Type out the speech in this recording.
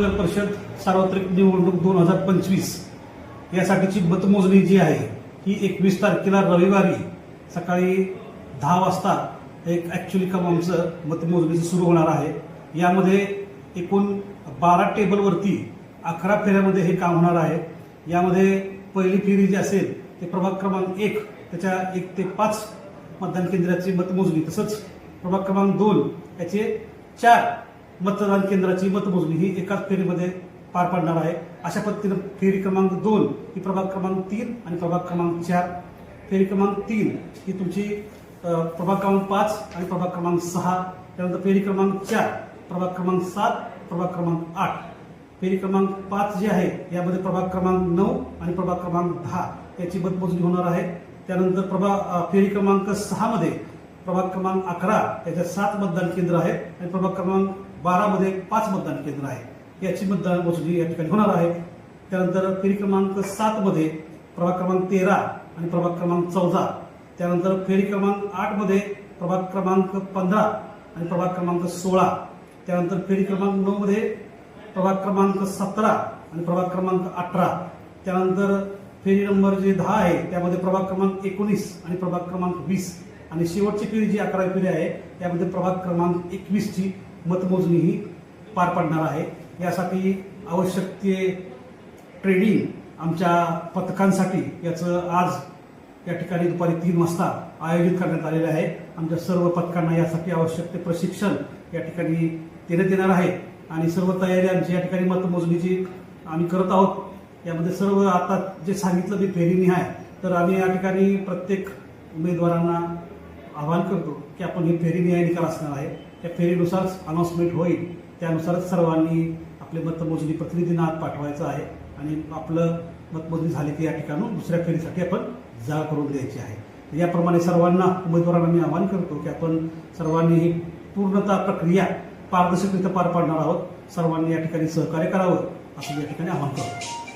नगर परिषद सार्वत्रिक निवडणूक 2025 यासाठीची मतमोजणी जी आहे ही 21 तारखेला रविवारी सकाळी 10 वाजता एक ऍक्च्युअली काम आमचं मतमोजणीचं सुरू होणार आहे। यामध्ये एकूण 12 टेबलवरती 11 फेऱ्यामध्ये हे काम होणार आहे। यामध्ये पहिली फेरी जी असेल ते प्रभाग क्रमांक 1 त्याच्या 1 ते 5 मतदान केंद्राची मतमोजणी, तसंच प्रभाग क्रमांक 2 याचे 4 मतदान केंद्राची मतमोजणी ही एकाच फेरीमध्ये पार पडणार आहे। अशा पद्धतीने फेरी क्रमांक 2 ही प्रभाग क्रमांक 3 आणि प्रभाग क्रमांक 4, फेरी क्रमांक 3 ही तुमची प्रभाग क्रमांक 5 आणि प्रभाग क्रमांक 6, त्यानंतर फेरी क्रमांक 4 प्रभाग क्रमांक 7, प्रभाग क्रमांक 8, फेरी क्रमांक 5 जी आहे यामध्ये प्रभाग क्रमांक 9 आणि प्रभाग क्रमांक 10 याची मतमोजणी होणार आहे। त्यानंतर फेरी क्रमांक 6 मध्ये प्रभाग क्रमांक 11 याच्यात 7 मतदान केंद्र आहेत आणि प्रभाग क्रमांक 12 मध्ये 5 मतदान केंद्र आहे, याची मतदान मोजणी या ठिकाणी होणार आहे। त्यानंतर फेरी क्रमांक 7 मध्ये प्रभाग क्रमांक 13 आणि प्रभाग क्रमांक 14, त्यानंतर फेरी क्रमांक 8 मध्ये प्रभाग क्रमांक 15 आणि प्रभाग क्रमांक 16, त्यानंतर फेरी क्रमांक 9 मध्ये प्रभाग क्रमांक 17 आणि प्रभाग क्रमांक 18, त्यानंतर फेरी नंबर जे 10 आहे त्यामध्ये प्रभाग क्रमांक 19 आणि प्रभाग क्रमांक 20 आणि शेवटची फेरी जी 11वी फेरी आहे त्यामध्ये प्रभाग क्रमांक 21 ची मतमोजणी ही पार पडणार आहे। यासाठी आवश्यक ते ट्रेनिंग आमच्या पथकांसाठी याचं आज या ठिकाणी दुपारी 3 वाजता आयोजित करण्यात आलेले आहे। आमच्या सर्व पथकांना यासाठी आवश्यक ते प्रशिक्षण या ठिकाणी देण्यात येणार आहे आणि सर्व तयारी आमची या ठिकाणी मतमोजणीची आम्ही करत आहोत। यामध्ये सर्व आता जे सांगितलं ते फेरीनी आहे, तर आम्ही या ठिकाणी प्रत्येक उमेदवारांना आवाहन करतो की आपण ही फेरीनिहाय निकाल असणार आहे, त्या फेरीनुसार अनाउन्समेंट होईल, त्यानुसारच सर्वांनी आपले मतमोजणी प्रतिनिधींना आत पाठवायचं आहे आणि आपलं मतमोजणी झाली की या ठिकाणून दुसऱ्या फेरीसाठी आपण जागा करून द्यायची आहे। याप्रमाणे सर्वांना उमेदवारांना मी आवाहन करतो की आपण सर्वांनी ही पूर्णतः प्रक्रिया पारदर्शकरित्या पार पाडणार आहोत। सर्वांनी या ठिकाणी सहकार्य करावं असं या ठिकाणी आवाहन करतो।